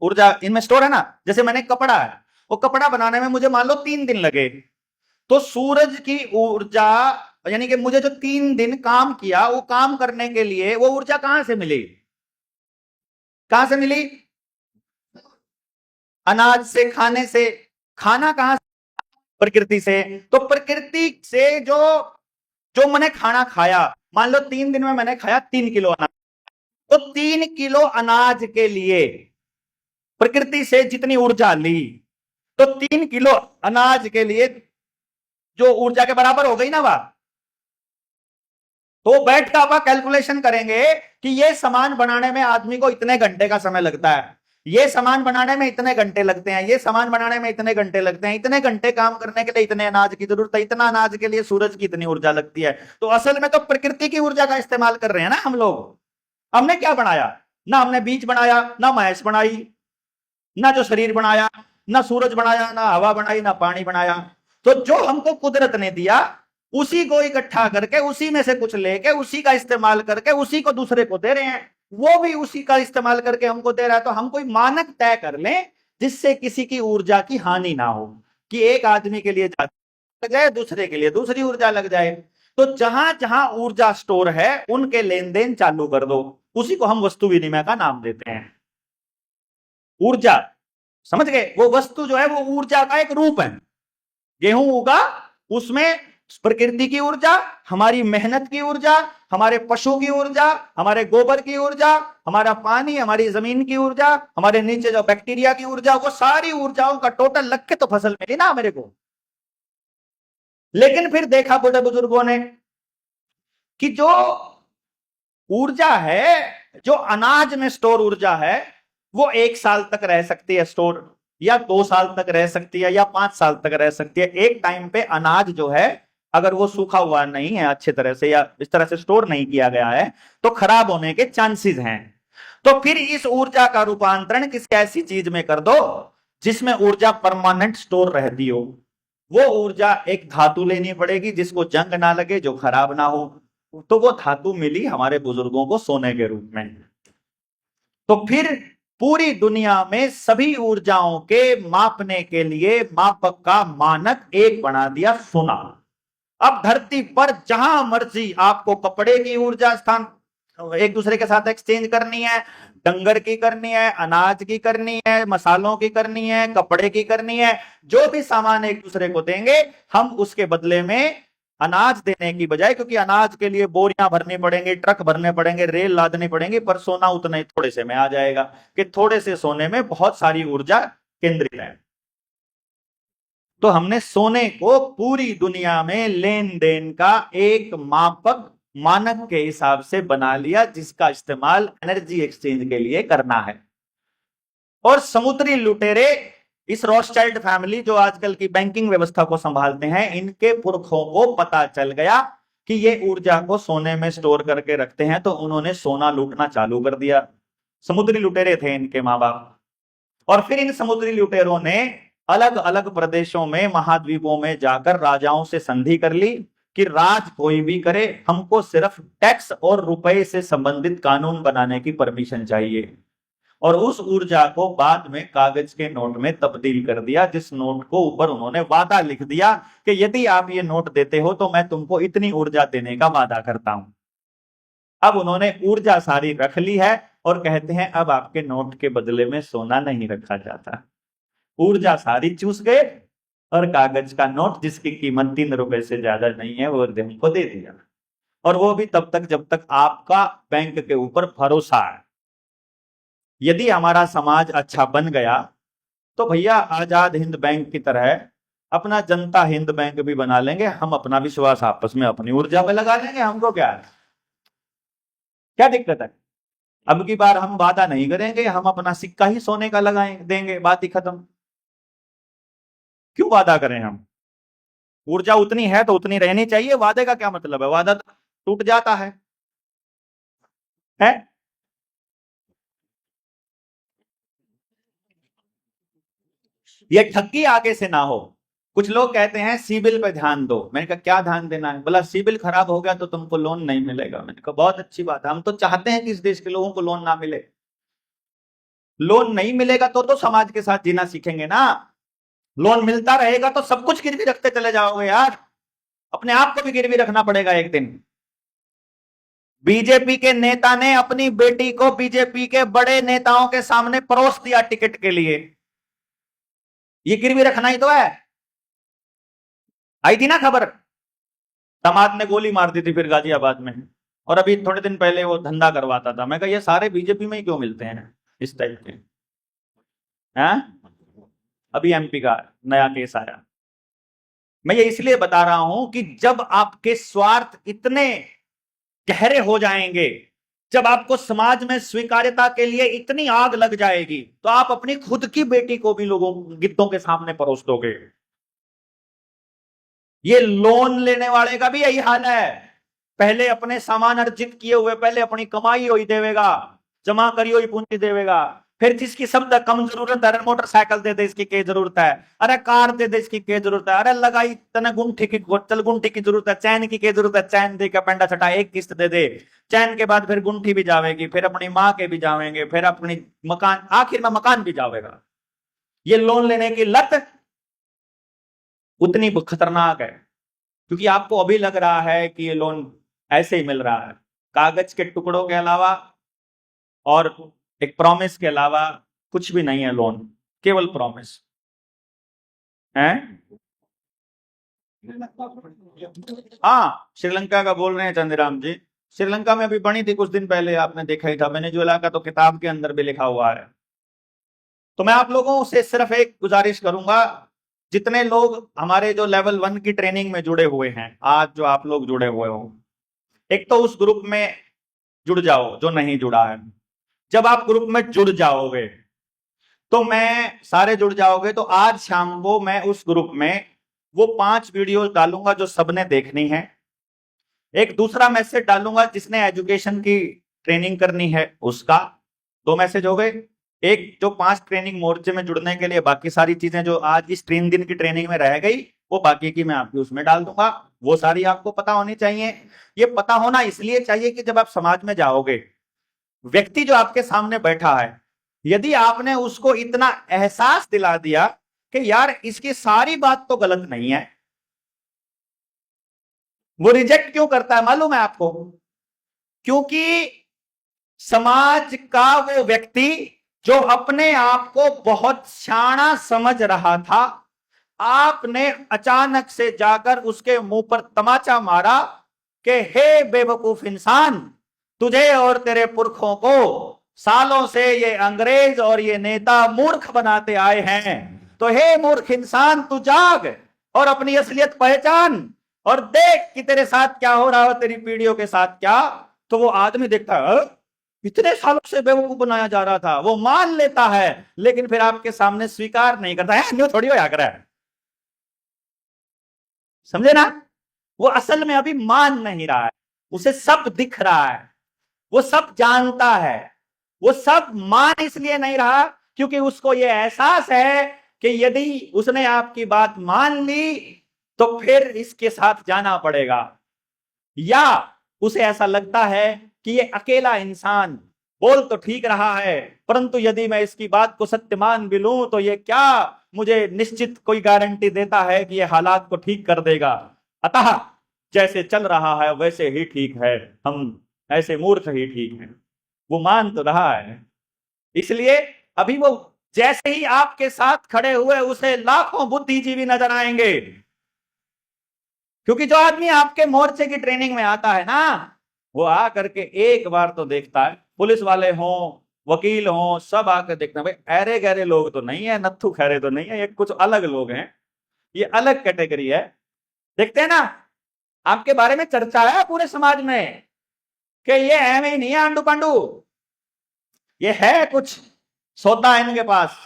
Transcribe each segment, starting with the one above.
ऊर्जा इनमें स्टोर है ना। जैसे मैंने कपड़ा है, वो कपड़ा बनाने में मुझे मान लो 3 दिन लगे, तो सूरज की ऊर्जा, यानी कि मुझे जो 3 दिन काम किया, वो काम करने के लिए वो ऊर्जा कहां से मिली? कहां से मिली? अनाज से, खाने से। खाना कहां से? प्रकृति से। तो प्रकृति से जो जो मैंने खाना खाया, मान लो 3 दिन में मैंने खाया 3 किलो अनाज, तो 3 किलो अनाज के लिए प्रकृति से जितनी ऊर्जा ली, तो 3 किलो अनाज के लिए जो ऊर्जा के बराबर हो गई ना वह, तो बैठ कर आप कैलकुलेशन करेंगे कि ये सामान बनाने में आदमी को इतने घंटे का समय लगता है, ये सामान बनाने में इतने घंटे लगते हैं, ये सामान बनाने में इतने घंटे लगते हैं, इतने घंटे काम करने के लिए इतने अनाज की जरूरत है, इतना अनाज के लिए सूरज की इतनी ऊर्जा लगती है। तो असल में तो प्रकृति की ऊर्जा का इस्तेमाल कर रहे हैं ना हम लोग। हमने क्या बनाया? ना हमने बीज बनाया, ना मैस बनाई, ना जो शरीर बनाया, ना सूरज बनाया, ना हवा बनाई, ना पानी बनाया। तो जो हमको कुदरत ने दिया, उसी को इकट्ठा करके, उसी में से कुछ लेके, उसी का इस्तेमाल करके, उसी को दूसरे को दे रहे हैं, वो भी उसी का इस्तेमाल करके हमको दे रहा है। तो हम कोई मानक तय कर लें जिससे किसी की ऊर्जा की हानि ना हो, कि एक आदमी के लिए लग जाए, दूसरे के लिए दूसरी ऊर्जा लग जाए। तो जहां जहां ऊर्जा स्टोर है, उनके लेन देन चालू कर दो, उसी को हम वस्तु विनिमय का नाम देते हैं। ऊर्जा, समझ गए? वो वस्तु जो है वो ऊर्जा का एक रूप है। गेहूं उगा, उसमें प्रकृति की ऊर्जा, हमारी मेहनत की ऊर्जा, हमारे पशु की ऊर्जा, हमारे गोबर की ऊर्जा, हमारा पानी, हमारी जमीन की ऊर्जा, हमारे नीचे जो बैक्टीरिया की ऊर्जा, वो सारी ऊर्जाओं का टोटल लग के तो फसल मिली ना मेरे को। लेकिन फिर देखा बड़े बुजुर्गों ने कि जो ऊर्जा है, जो अनाज में स्टोर ऊर्जा है, वो 1 साल तक रह सकती है स्टोर, या 2 साल तक रह सकती है, या 5 साल तक रह सकती है। एक टाइम पे अनाज जो है, अगर वो सूखा हुआ नहीं है अच्छे तरह से, या इस तरह से स्टोर नहीं किया गया है, तो खराब होने के चांसेस हैं। तो फिर इस ऊर्जा का रूपांतरण किसी ऐसी चीज में कर दो जिसमें ऊर्जा परमानेंट स्टोर रहती हो। वो ऊर्जा एक धातु लेनी पड़ेगी जिसको जंग ना लगे, जो खराब ना हो। तो वो धातु मिली हमारे बुजुर्गों को सोने के रूप में। तो फिर पूरी दुनिया में सभी ऊर्जाओं के मापने के लिए मापक का मानक एक बना दिया, सोना। अब धरती पर जहां मर्जी आपको कपड़े की ऊर्जा स्थान एक दूसरे के साथ एक्सचेंज करनी है, डंगर की करनी है, अनाज की करनी है, मसालों की करनी है, कपड़े की करनी है, जो भी सामान एक दूसरे को देंगे, हम उसके बदले में अनाज देने की बजाय, क्योंकि अनाज के लिए बोरियां भरनी पड़ेंगी, ट्रक भरने पड़ेंगे, रेल लादनी पड़ेंगी, पर सोना उतने थोड़े से में आ जाएगा, कि थोड़े से सोने में बहुत सारी ऊर्जा केंद्रित है। तो हमने सोने को पूरी दुनिया में लेन देन का एक मापक, मानक के हिसाब से बना लिया, जिसका इस्तेमाल एनर्जी एक्सचेंज के लिए करना है। और समुद्री लुटेरे, इस रॉथस्चाइल्ड फैमिली जो आजकल की बैंकिंग व्यवस्था को संभालते हैं, इनके पुरखों को पता चल गया कि ये ऊर्जा को सोने में स्टोर करके रखते हैं, तो उन्होंने सोना लूटना चालू कर दिया। समुद्री लुटेरे थे इनके माँ बाप। और फिर इन समुद्री लुटेरों ने अलग अलग प्रदेशों में, महाद्वीपों में जाकर राजाओं से संधि कर ली कि राज कोई भी करे, हमको सिर्फ टैक्स और रुपए से संबंधित कानून बनाने की परमिशन चाहिए। और उस ऊर्जा को बाद में कागज के नोट में तब्दील कर दिया, जिस नोट को ऊपर उन्होंने वादा लिख दिया कि यदि आप ये नोट देते हो तो मैं तुमको इतनी ऊर्जा देने का वादा करता हूं। अब उन्होंने ऊर्जा सारी रख ली है और कहते हैं अब आपके नोट के बदले में सोना नहीं रखा जाता। ऊर्जा सारी चूस गए और कागज का नोट जिसकी कीमत 3 रुपए से ज्यादा नहीं है, वो हमको दे दिया। और वो भी तब तक जब तक आपका बैंक के ऊपर भरोसा है। यदि हमारा समाज अच्छा बन गया तो भैया आजाद हिंद बैंक की तरह अपना जनता हिंद बैंक भी बना लेंगे। हम अपना विश्वास आपस में अपनी ऊर्जा पे लगा लेंगे, हमको क्या है, क्या दिक्कत है। अब की बार हम वादा नहीं करेंगे, हम अपना सिक्का ही सोने का लगाएंगे, देंगे, बात ही खत्म। क्यों वादा करें हम? ऊर्जा उतनी है तो उतनी रहनी चाहिए, वादे का क्या मतलब है? वादा तो टूट जाता है? ये ठगी आगे से ना हो। कुछ लोग कहते हैं सिबिल पे ध्यान दो। मैंने कहा क्या ध्यान देना है? बोला सिबिल खराब हो गया तो तुमको लोन नहीं मिलेगा। मैंने कहा बहुत अच्छी बात है, हम तो चाहते हैं कि इस देश के लोगों को लोन ना मिले। लोन नहीं मिलेगा तो समाज के साथ जीना सीखेंगे ना। लोन मिलता रहेगा तो सब कुछ गिरवी रखते चले जाओगे यार, अपने आप को भी गिरवी रखना पड़ेगा एक दिन। बीजेपी के नेता ने अपनी बेटी को बीजेपी के बड़े नेताओं के सामने परोस दिया टिकट के लिए, ये गिरवी रखना ही तो है। आई थी ना खबर, दामाद ने गोली मार दी थी फिर गाजियाबाद में, और अभी थोड़े दिन पहले वो धंधा करवाता था। मैं कहा ये सारे बीजेपी में ही क्यों मिलते हैं इस टाइप के हैं। अभी एमपी का नया केस आया। मैं ये इसलिए बता रहा हूं कि जब आपके स्वार्थ इतने गहरे हो जाएंगे, जब आपको समाज में स्वीकार्यता के लिए इतनी आग लग जाएगी, तो आप अपनी खुद की बेटी को भी लोगों गिद्धों के सामने परोस दोगे। ये लोन लेने वाले का भी यही हाल है, पहले अपने सामान अर्जित किए हुए, पहले अपनी कमाई हुई देवेगा, जमा करी हुई पूंजी देवेगा, फिर जिसकी शब्द कम जरूरत है, अरे मोटरसाइकिल दे दे इसकी क्या जरूरत है, अरे कार दे दे इसकी क्या जरूरत है, अरे लगाई तने गुंठी की चल गुंठी की जरूरत है, चैन की क्या जरूरत है, चैन दे के पेंडा छटा एक किस्त दे दे, चैन के बाद फिर गुंठी भी जावेगी, फिर अपनी माँ के भी जावेंगे, फिर अपनी मकान, आखिर में मकान भी जावेगा। ये लोन लेने की लत उतनी खतरनाक है, क्योंकि आपको अभी लग रहा है कि ये लोन ऐसे ही मिल रहा है, कागज के टुकड़ों के अलावा और एक प्रॉमिस के अलावा कुछ भी नहीं है लोन, केवल प्रॉमिस है। हाँ, श्रीलंका का बोल रहे हैं चंद्राम जी, श्रीलंका में अभी बनी थी कुछ दिन पहले, आपने देखा ही था, वेनेजुएला का तो किताब के अंदर भी लिखा हुआ है। तो मैं आप लोगों से सिर्फ एक गुजारिश करूंगा, जितने लोग हमारे जो लेवल 1 की ट्रेनिंग में जुड़े हुए हैं, आज जो आप लोग जुड़े हुए हो, एक तो उस ग्रुप में जुड़ जाओ जो नहीं जुड़ा है। जब आप ग्रुप में जुड़ जाओगे तो मैं सारे जुड़ जाओगे तो आज शाम को मैं उस ग्रुप में वो 5 वीडियो डालूंगा जो सबने देखनी है। एक दूसरा मैसेज डालूंगा जिसने एजुकेशन की ट्रेनिंग करनी है उसका, 2 मैसेज हो गए। एक जो 5 ट्रेनिंग मोर्चे में जुड़ने के लिए बाकी सारी चीजें जो आज इस 3 दिन की ट्रेनिंग में रह गई, वो बाकी की मैं आपकी उसमें डाल दूंगा, वो सारी आपको पता होनी चाहिए। ये पता होना इसलिए चाहिए कि जब आप समाज में जाओगे, व्यक्ति जो आपके सामने बैठा है, यदि आपने उसको इतना एहसास दिला दिया कि यार इसकी सारी बात तो गलत नहीं है, वो रिजेक्ट क्यों करता है मालूम है आपको? क्योंकि समाज का वो व्यक्ति जो अपने आप को बहुत शाना समझ रहा था, आपने अचानक से जाकर उसके मुंह पर तमाचा मारा कि हे बेवकूफ इंसान, तुझे और तेरे पुरखों को सालों से ये अंग्रेज और ये नेता मूर्ख बनाते आए हैं, तो हे मूर्ख इंसान, तू जाग और अपनी असलियत पहचान और देख कि तेरे साथ क्या हो रहा हो, तेरी पीढ़ियों के साथ क्या। तो वो आदमी देखता है, इतने सालों से बेवकूफ बनाया जा रहा था, वो मान लेता है, लेकिन फिर आपके सामने स्वीकार नहीं करता है, न्यू थोड़ी हो कर है, समझे ना? वो असल में अभी मान नहीं रहा है, उसे सब दिख रहा है, वो सब जानता है, वो सब मान इसलिए नहीं रहा क्योंकि उसको ये एहसास है कि यदि उसने आपकी बात मान ली तो फिर इसके साथ जाना पड़ेगा, या उसे ऐसा लगता है कि ये अकेला इंसान बोल तो ठीक रहा है, परंतु यदि मैं इसकी बात को सत्य मान भी लूं तो ये क्या मुझे निश्चित कोई गारंटी देता है कि ये हालात को ठीक कर देगा। अतः जैसे चल रहा है वैसे ही ठीक है, हम ऐसे मूर्ख ही ठीक है। वो मान तो रहा है, इसलिए अभी वो जैसे ही आपके साथ खड़े हुए उसे लाखों बुद्धिजीवी नजर आएंगे, क्योंकि जो आदमी आपके मोर्चे की ट्रेनिंग में आता है ना, वो आ करके एक बार तो देखता है, पुलिस वाले हों, वकील हों, सब आकर देखते हैं भाई अरे गहरे लोग तो नहीं है, नत्थु खैरे तो नहीं है, ये कुछ अलग लोग हैं, ये अलग कैटेगरी है। देखते हैं ना, आपके बारे में चर्चा है पूरे समाज में कि ये एम ही नहीं है अंडू पांडू, ये है कुछ सौदा है इनके पास,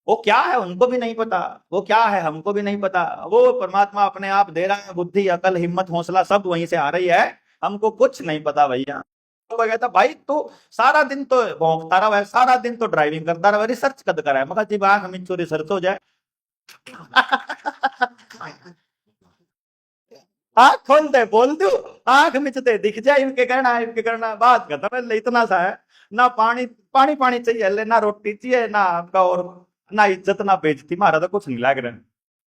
वो क्या है उनको भी नहीं पता, वो क्या है हमको भी नहीं पता, वो परमात्मा अपने आप दे रहा है, बुद्धि अकल हिम्मत हौसला सब वहीं से आ रही है, हमको कुछ नहीं पता भैया। तो कहता भाई तो सारा दिन तो भौंकता रहा है, सारा दिन तो ड्राइविंग करता रहा, रिसर्च कद करा है, मगर जी बात हम रिसर्च हो जाए। आंख खोलते बोल दू, आंख मिचते दिख जाए, इनके करना बात खत्म है, इतना सा है। ना पानी पानी पानी चाहिए, ले ना रोटी चाहिए, ना आपका और ना इज्जत ना बेइज्जती, हमारा तो कुछ नहीं लग रहा।